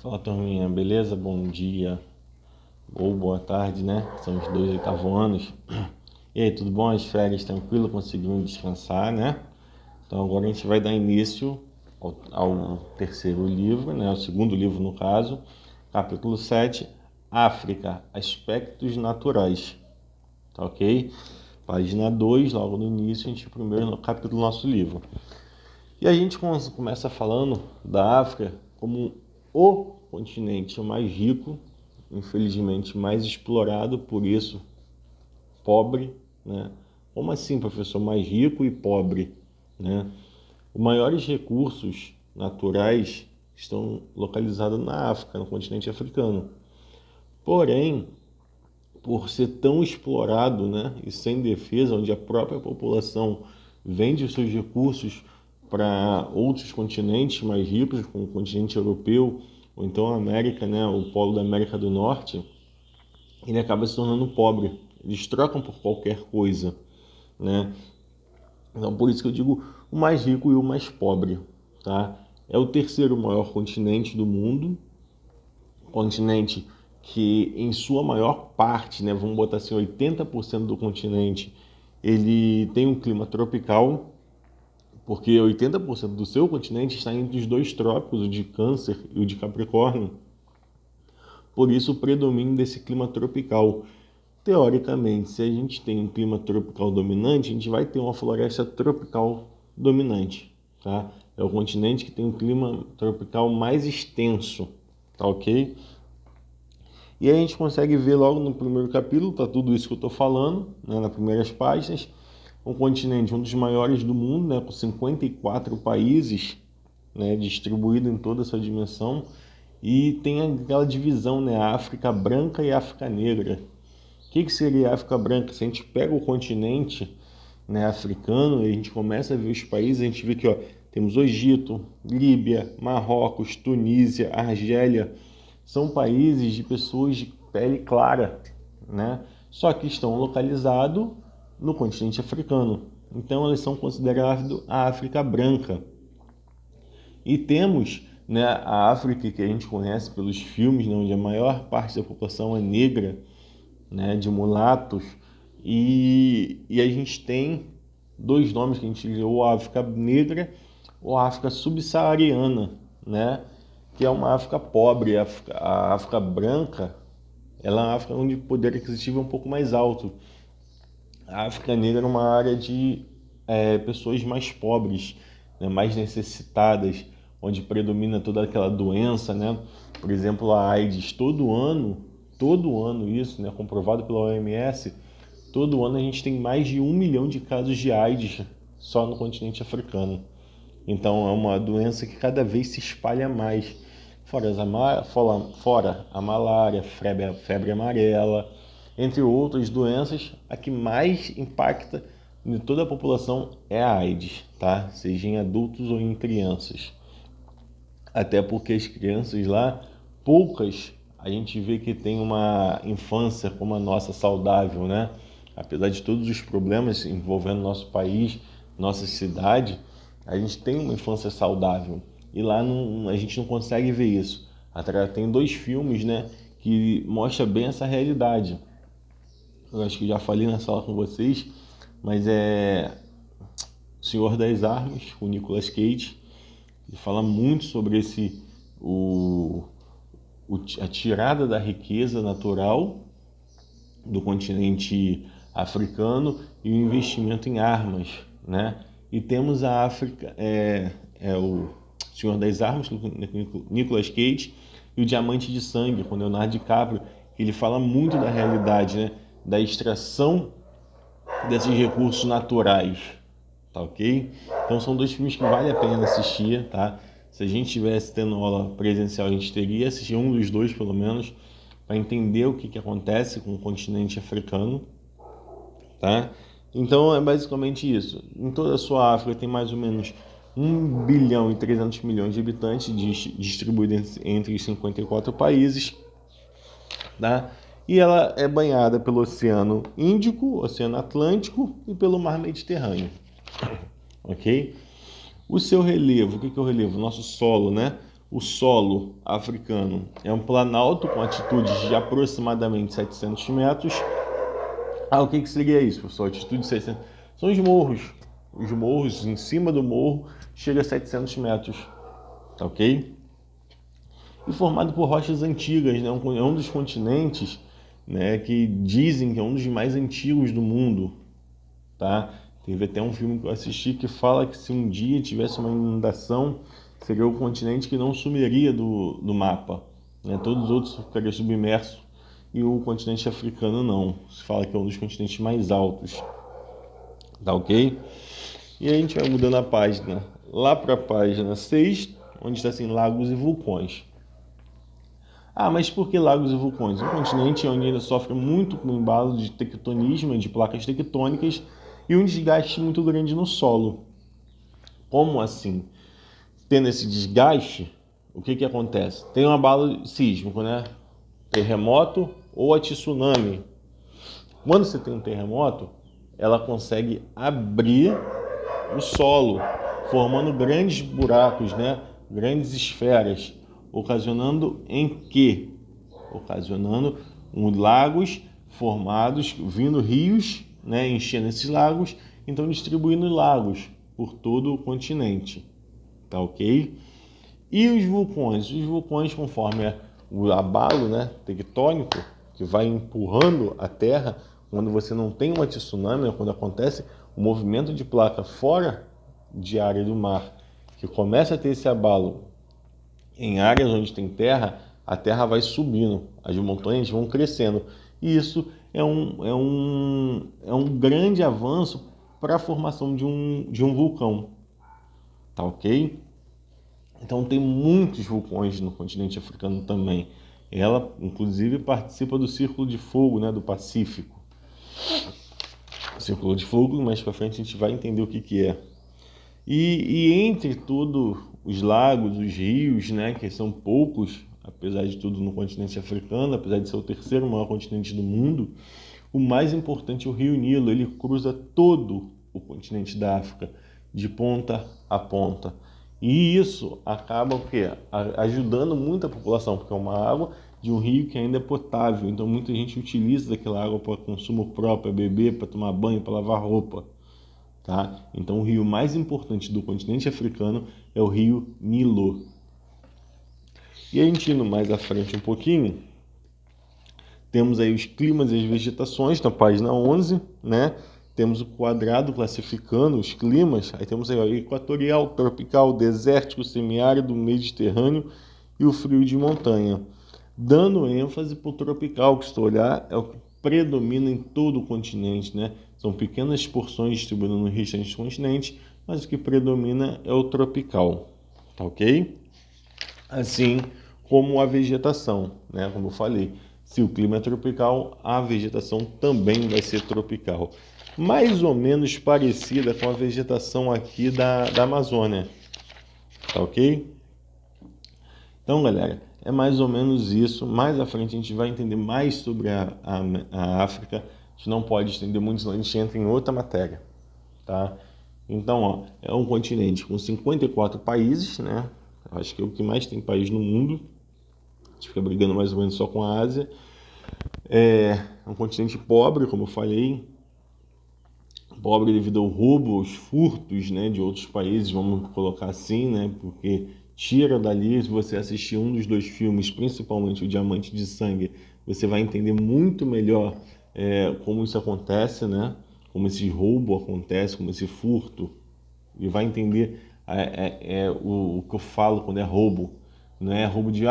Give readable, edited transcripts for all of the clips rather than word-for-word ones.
Fala, turminha, beleza? Bom dia ou boa tarde, né? São os dois oitavoanos. E aí, tudo bom? As férias tranquilo? Conseguindo descansar, né? Então agora a gente vai dar início ao terceiro livro, né? O segundo livro no caso, capítulo 7, África, Aspectos Naturais, tá ok? Página 2, logo no início, a gente primeiro no capítulo do nosso livro. E a gente começa falando da África como o continente mais rico, infelizmente mais explorado, por isso pobre, né? Como assim, professor? Mais rico e pobre, né? Os maiores recursos naturais estão localizados na África, no continente africano. Porém, por ser tão explorado, né, e sem defesa, onde a própria população vende os seus recursos para outros continentes mais ricos, como o continente europeu, ou então a América, né, o polo da América do Norte, ele acaba se tornando pobre. Eles trocam por qualquer coisa, né? Então, por isso que eu digo o mais rico e o mais pobre, tá? É o terceiro maior continente do mundo, continente que em sua maior parte, né, vamos botar assim, 80% do continente, ele tem um clima tropical, porque 80% do seu continente está entre os dois trópicos, o de Câncer e o de Capricórnio. Por isso o predomínio desse clima tropical. Teoricamente, se a gente tem um clima tropical dominante, a gente vai ter uma floresta tropical dominante, tá? É o continente que tem um clima tropical mais extenso, tá ok? E aí a gente consegue ver logo no primeiro capítulo, tá tudo isso que eu estou falando, né, nas primeiras páginas, um continente, um dos maiores do mundo, né, com 54 países, né, distribuído em toda a sua dimensão, e tem aquela divisão, né, África branca e África negra. O que seria a África branca? Se a gente pega o continente, né, africano e a gente começa a ver os países, a gente vê que ó, temos o Egito, Líbia, Marrocos, Tunísia, Argélia, são países de pessoas de pele clara, né? Só que estão localizados no continente africano. Então eles são considerados a África branca. E temos, né, a África que a gente conhece pelos filmes, né, onde a maior parte da população é negra, né, de mulatos, e a gente tem dois nomes que a gente criou, a África negra ou a África subsaariana, né, que é uma África pobre. A África branca, ela é uma África onde o poder aquisitivo é um pouco mais alto. A África negra é uma área de pessoas mais pobres, né, mais necessitadas, onde predomina toda aquela doença, né? Por exemplo, a AIDS, todo ano isso, né, comprovado pela OMS, todo ano a gente tem mais de 1 milhão de casos de AIDS só no continente africano. Então é uma doença que cada vez se espalha mais. Fora a malária, febre amarela, entre outras doenças, a que mais impacta em toda a população é a AIDS, tá? Seja em adultos ou em crianças. Até porque as crianças lá, poucas, a gente vê que tem uma infância como a nossa saudável, né? Apesar de todos os problemas envolvendo nosso país, nossa cidade, a gente tem uma infância saudável. E lá a gente não consegue ver isso. Tem dois filmes, né, que mostram bem essa realidade. Eu acho que já falei na sala com vocês, mas é Senhor das Armas, com Nicolas Cage. Ele fala muito sobre a tirada da riqueza natural do continente africano e o investimento em armas, né? E temos a África, o Senhor das Armas, com Nicolas Cage, e o Diamante de Sangue, com Leonardo DiCaprio. Ele fala muito da realidade, né? Da extração desses recursos naturais, tá ok? Então são dois filmes que vale a pena assistir, tá? Se a gente tivesse tendo aula presencial, a gente teria assistido um dos dois, pelo menos, para entender o que acontece com o continente africano, tá? Então é basicamente isso. Em toda a sua África tem mais ou menos 1 bilhão e 300 milhões de habitantes distribuídos entre os 54 países, tá? E ela é banhada pelo Oceano Índico, Oceano Atlântico e pelo Mar Mediterrâneo, ok? O seu relevo, o que é o relevo? Nosso solo, né? o solo africano é um planalto com altitudes de aproximadamente 700 metros. O que seria isso, pessoal? Altitude de 600? São os morros. Os morros, em cima do morro, chega a 700 metros, tá ok? E formado por rochas antigas, né? É um dos continentes, né, que dizem que é um dos mais antigos do mundo, tá? Teve até um filme que eu assisti que fala que se um dia tivesse uma inundação, seria o continente que não sumiria do mapa, né? Todos os outros ficariam submersos e o continente africano não. Se fala que é um dos continentes mais altos, tá ok? E a gente vai mudando a página lá para a página 6, onde está assim, lagos e vulcões. Mas por que lagos e vulcões? Um continente onde ainda sofre muito com o embalo de tectonismo, de placas tectônicas e um desgaste muito grande no solo. Como assim? Tendo esse desgaste, o que acontece? Tem um abalo sísmico, né? Terremoto ou a tsunami. Quando você tem um terremoto, ela consegue abrir o solo, formando grandes buracos, né? Grandes esferas, ocasionando em quê? Ocasionando lagos formados, vindo rios, né? Enchendo esses lagos, então distribuindo lagos por todo o continente, tá ok? E os vulcões? Os vulcões, conforme o abalo, né, tectônico, que vai empurrando a Terra, quando você não tem uma tsunami, né, quando acontece o movimento de placa fora de área do mar, que começa a ter esse abalo em áreas onde tem terra, a terra vai subindo, as montanhas vão crescendo. E isso é um grande avanço para a formação de um vulcão, tá ok? Então tem muitos vulcões no continente africano também. Ela, inclusive, participa do Círculo de Fogo, né, do Pacífico. Círculo de Fogo, mais para frente a gente vai entender o que é. E entre todos os lagos, os rios, né, que são poucos, apesar de tudo, no continente africano, apesar de ser o terceiro maior continente do mundo, o mais importante é o Rio Nilo. Ele cruza todo o continente da África, de ponta a ponta. E isso acaba o quê? Ajudando muito a população, porque é uma água de um rio que ainda é potável. Então muita gente utiliza aquela água para consumo próprio, para beber, para tomar banho, para lavar roupa. Tá? Então o rio mais importante do continente africano é o rio Nilo. E a gente indo mais à frente um pouquinho, temos aí os climas e as vegetações na página 11, né? Temos o quadrado classificando os climas. Aí temos aí o equatorial, tropical, desértico, semiárido, mediterrâneo e o frio de montanha. Dando ênfase para o tropical, que se tu olhar, é o que predomina em todo o continente, né? São pequenas porções distribuídas no restante do continente, mas o que predomina é o tropical, tá ok? Assim como a vegetação, né? Como eu falei, se o clima é tropical, a vegetação também vai ser tropical. Mais ou menos parecida com a vegetação aqui da Amazônia, tá ok? Então, galera, é mais ou menos isso. Mais à frente a gente vai entender mais sobre a África. A gente não pode estender muito, senão a gente entra em outra matéria, tá? Então, ó, é um continente com 54 países, né? Acho que é o que mais tem país no mundo. A gente fica brigando mais ou menos só com a Ásia. É um continente pobre, como eu falei. Pobre devido ao roubo, aos furtos, né, de outros países, vamos colocar assim, né? Porque tira dali, se você assistir um dos dois filmes, principalmente o Diamante de Sangue, você vai entender muito melhor como isso acontece, né? Como esse roubo acontece, como esse furto, e vai entender o que eu falo quando é roubo. Não é roubo de,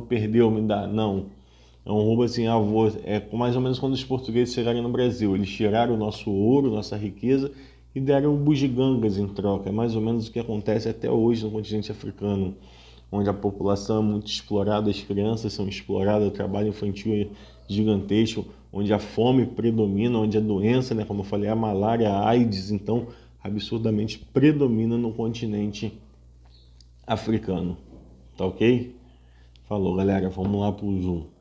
perdeu, me dá. Não. É um roubo assim, é mais ou menos quando os portugueses chegaram no Brasil. Eles tiraram o nosso ouro, nossa riqueza e deram bugigangas em troca. É mais ou menos o que acontece até hoje no continente africano, onde a população é muito explorada, as crianças são exploradas, o trabalho infantil é gigantesco, onde a fome predomina, onde a doença, né, como eu falei, a malária, a AIDS, então, absurdamente predomina no continente africano. Tá ok? Falou, galera. Vamos lá pro Zoom.